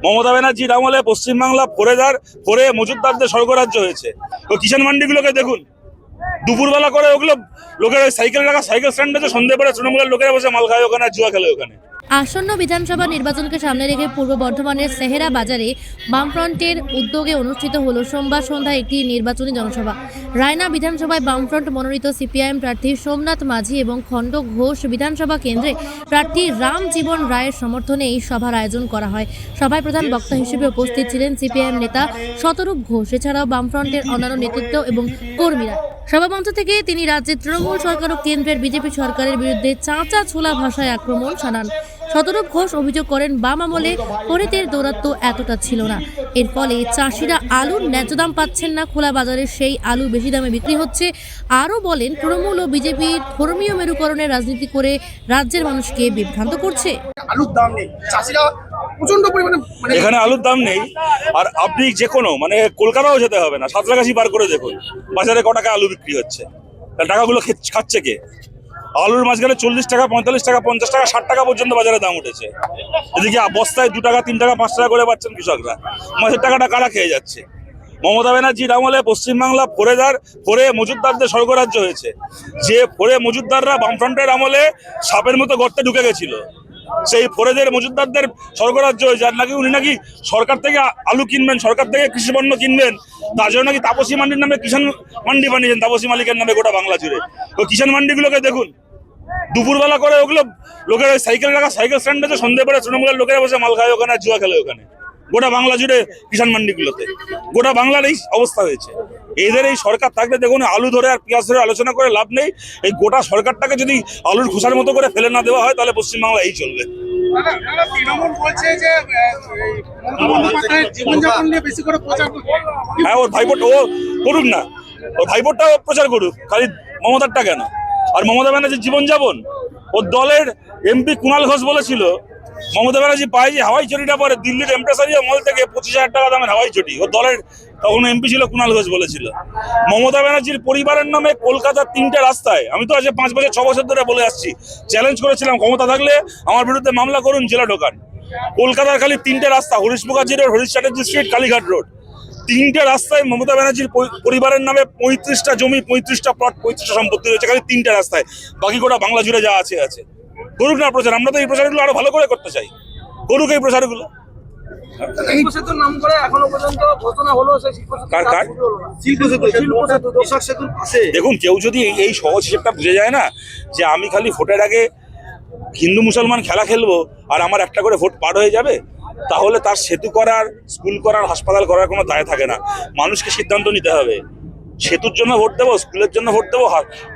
মমতা ব্যানার্জির আমলে পশ্চিমবাংলা ফোরে মজুতদারদের স্বর্গরাজ্য হয়েছে। তো কিষাণ মান্ডিগুলোকে দেখুন, দুপুরবেলা করে ওগুলো লোকের সাইকেল রাখা সাইকেল স্ট্যান্ড আছে, সন্ধ্যে পরে তৃণমূলের লোকেরা বসে মাল খায় ওখানে, জুয়া খেলে ওখানে। আসন্ন বিধানসভা নির্বাচনকে সামনে রেখে পূর্ব বর্ধমানের সেহেরা বাজারে বামফ্রন্টের উদ্যোগে অনুষ্ঠিত হলো সোমবার সন্ধ্যায় একটি নির্বাচনী জনসভা। রায়না বিধানসভায় বামফ্রন্ট মনোনীত সিপিআইএম প্রার্থী সোমনাথ মাঝি এবং খণ্ড ঘোষ বিধানসভা কেন্দ্রে প্রার্থী রাম জীবন রায়ের সমর্থনে এই সভার আয়োজন করা হয়। সভায় প্রধান বক্তা হিসেবে উপস্থিত ছিলেন সিপিআইএম নেতা শতরূপ ঘোষ, এছাড়াও বামফ্রন্টের অন্যান্য নেতৃত্ব এবং কর্মীরা। সভামঞ্চ থেকে তিনি রাজ্যের তৃণমূল সরকার ও কেন্দ্রের বিজেপি সরকারের বিরুদ্ধে চাঁচা ছোলা ভাষায় আক্রমণ শানান। শতরূপ ঘোষ অভিযোগ করেন, বাম আমলে খরিদের দৌরাত্ম্য এতটা ছিল না, এর ফলে চাষিরা আলুর ন্যায্য দাম পাচ্ছেন না, খোলা বাজারে সেই আলু বেশি দামে বিক্রি হচ্ছে। আরও বলেন, তৃণমূল ও বিজেপির ধর্মীয় মেরুকরণের রাজনীতি করে রাজ্যের মানুষকে বিভ্রান্ত করছে। আলুর দাম নেই, চাষিরা প্রচন্ড পরিমাণে এখানে আলুর দাম নেই। আর আপনি যে কোনো কলকাতাও যেতে হবে না, সাঁতরাগাছি পার করে দেখুন বাজারে ক টাকা আলু বিক্রি হচ্ছে। টাকাগুলো খাচ্ছে কে? আলুর মাঝখানে 40 টাকা, 45 টাকা, 50 টাকা, 60 টাকা পর্যন্ত বাজারে দাম উঠেছে। এদিকে বস্তায় 2 টাকা, 3 টাকা, 5 টাকা করে পাচ্ছেন কৃষকরা। মাছের টাকাটা কারা খেয়ে যাচ্ছে? মমতা ব্যানার্জির আমলে পশ্চিমবাংলা ফোরে মজুতদারদের স্বর্গরাজ্য হয়েছে। যে ফোরে মজুতদাররা বামফ্রন্টের আমলে সাপের মতো গর্তে ঢুকে গেছিল, সেই ফোরেদের মজুতদারদের স্বর্গরাজ্য হয়েছে। আর নাকি উনি নাকি সরকার থেকে আলু কিনবেন, সরকার থেকে কৃষিপণ্য কিনবেন, তার জন্য নাকি তাপসী মান্ডির নামে কিষাণ মান্ডি বানিয়েছেন, তাপসী মালিকের নামে গোটা বাংলা জুড়ে। তো কিষাণ মান্ডিগুলোকে দেখুন, দুপুরবেলা করে ওগুলো লোকের সাইকেল রাখা সাইকেল স্ট্যান্ড আছে, সন্ধ্যে পরে তৃণমূলের লোকেরা বসে মাল খায় ওখানে, জুয়া খেলে ওখানে। গোটা বাংলা জুড়ে কিষাণ মান্ডিগুলোতে গোটা বাংলার এই অবস্থা হয়েছে। এদের এই সরকার থাকলে দেখুন, আলু ধরে আর পেঁয়াজ ধরে আলোচনা করে লাভ নেই। এই গোটা সরকারটাকে যদি আলুর খোসার মতো করে ফেলে না দেওয়া হয়, তাহলে পশ্চিমবাংলা এই চলবে। হ্যাঁ, ওর ভাইপোটা ও করুক না, ওর ভাইপোটাও প্রচার করুক, খালি মমতারটা কেন? আর মমতা ব্যানার্জির জীবনযাপন, ওর দলের এমপি কুণাল ঘোষ বলেছিল মমতা ব্যানার্জি পায় যে হাওয়াই চটিটা পরে দিল্লির এমপ্রেসারিয়া মল থেকে 25,000 টাকা দামের হাওয়াই চটি। ওর দলের তখন এমপি ছিল কুণাল ঘোষ বলেছিল। মমতা ব্যানার্জির পরিবারের নামে কলকাতার 3টে রাস্তায়, আমি তো আজ 5 বছর 6 বছর ধরে বলে আসছি, চ্যালেঞ্জ করেছিলাম ক্ষমতা থাকলে আমার বিরুদ্ধে মামলা করুন, জেলা ঢোকান। কলকাতার খালি 3টে রাস্তা, Harish Mukherjee road, Harish Chatterjee street, Kalighat road, 3টে রাস্তায় মমতা ব্যানার্জির পরিবারের নামে 35টা জমি, 35টা প্লট, 35টা সম্পত্তি রয়েছে খালি 3টে রাস্তায়। বাকি গোটা বাংলা জুড়ে যা আছে। করুক না প্রচার, আমরা তো এই প্রচারগুলো আরো ভালো করে করতে চাই, করুক এই প্রচারগুলো। দেখুন, কেউ যদি এই সহজ হিসেবটা বুঝে যায় না, যে আমি খালি ভোটের আগে হিন্দু মুসলমান খেলা খেলবো আর আমার একটা করে ভোট পার হয়ে যাবে, তাহলে তার সেতু করার, স্কুল করার, হাসপাতাল করার কোনো দায় থাকে না। মানুষকে সিদ্ধান্ত নিতে হবে, সেতুর জন্য ভোট দেবো, স্কুলের জন্য ভোট দেবো,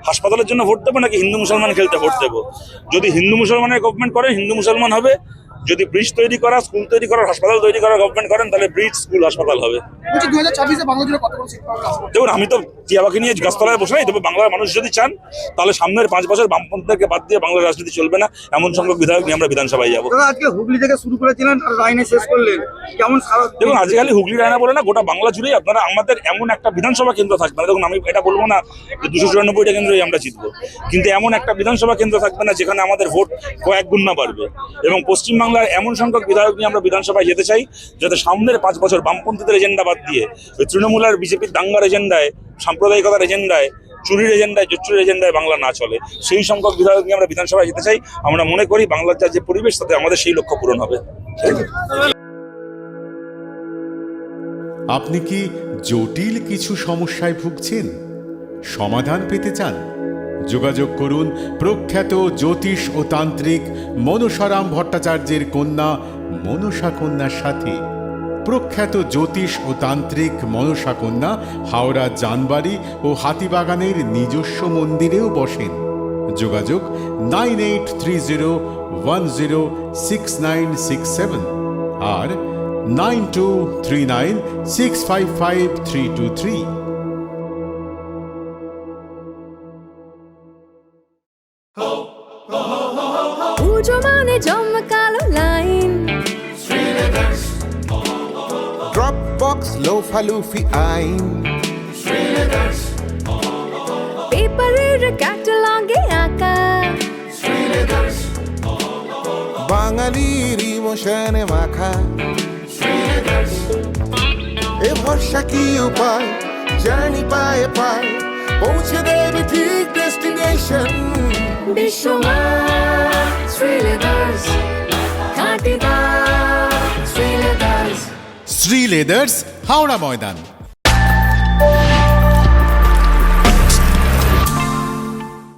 হাসপাতালের জন্য ভোট দেবো, নাকি হিন্দু মুসলমান খেলতে ভোট দেবো। যদি হিন্দু মুসলমানের গভর্নমেন্ট করে, হিন্দু মুসলমান হবে। যদি ব্রিজ তৈরি করা, স্কুল তৈরি করার, হাসপাতাল তৈরি করার গভর্নমেন্ট করেন, তাহলে ব্রিজ, স্কুল, হাসপাতাল হবে। দেখুন, আমি তো টিয়াবাকি নিয়ে গাছতলায় বসে নাই, তবে বাংলার মানুষ যদি চান, তাহলে সামনের 5 বছর বামপন্থীদেরকে বাদ দিয়ে বাংলার রাজনীতি চলবে না, এমন সংখ্যক বিধায়ক নিয়ে আমরা বিধানসভায় যাবো। আজকে হুগলি থেকে শুরু করেছিলেন আর রায়নে শেষ করলেন, কেমন? দেখুন, আজকাল হুগলি রায়না বলে না, গোটা বাংলা জুড়েই আপনারা আমাদের এমন একটা বিধানসভা কেন্দ্র থাকবে না। দেখুন, আমি এটা বলবো না যে 294টা কেন্দ্রই আমরা জিতবো, কিন্তু এমন একটা বিধানসভা কেন্দ্র থাকবে না যেখানে আমাদের ভোট কয়েক গুণ না বাড়বে। এবং পশ্চিমবাংলার এমন সংখ্যক বিধায়ক নিয়ে আমরা বিধানসভায় যেতে চাই, যাতে সামনের 5 বছর বামপন্থীদের এজেন্ডা বাদ দিয়ে তৃণমূল আর বিজেপির দাঙ্গার এজেন্ডায়, সাম্প্রদায়িকতার এজেন্ডায়, চুরির এজেন্ডায়, জোচ্চুরির এজেন্ডায় বাংলা না চলে। সেই সংখ্যক বিধায়ক নিয়ে আমরা বিধানসভায় যেতে চাই। আমরা মনে করি বাংলার যে পরিবেশ, তাতে আমাদের সেই লক্ষ্য পূরণ হবে। আপনি কি জটিল কিছু সমস্যায় ভুগছেন? সমাধান পেতে চান? যোগাযোগ করুন প্রখ্যাত জ্যোতিষ ও তান্ত্রিক মনসারাম ভট্টাচার্যের কন্যা মনসা কন্যার সাথে। প্রখ্যাত জ্যোতিষ ও তান্ত্রিক মনসা কন্যা হাওড়া জানবাড়ি ও হাতিবাগানের নিজস্ব মন্দিরেও বসেন। যোগাযোগ 9830106967 আর 9239655323। Dropbox লোফা লুফি আইন, পেপারের ক্যাটালগে আঁকা, বাঙালির ইমোশনে মাখা, ভরসা কি উপায় জার্নি পায়ে পায় পৌঁছে দেবে ঠিক ডেস্টিনেশন বিশ্বমান শ্রীলেদার্স খাঁটি দাম শ্রীলেদার্স শ্রী লেদার্স হাওড়া ময়দান।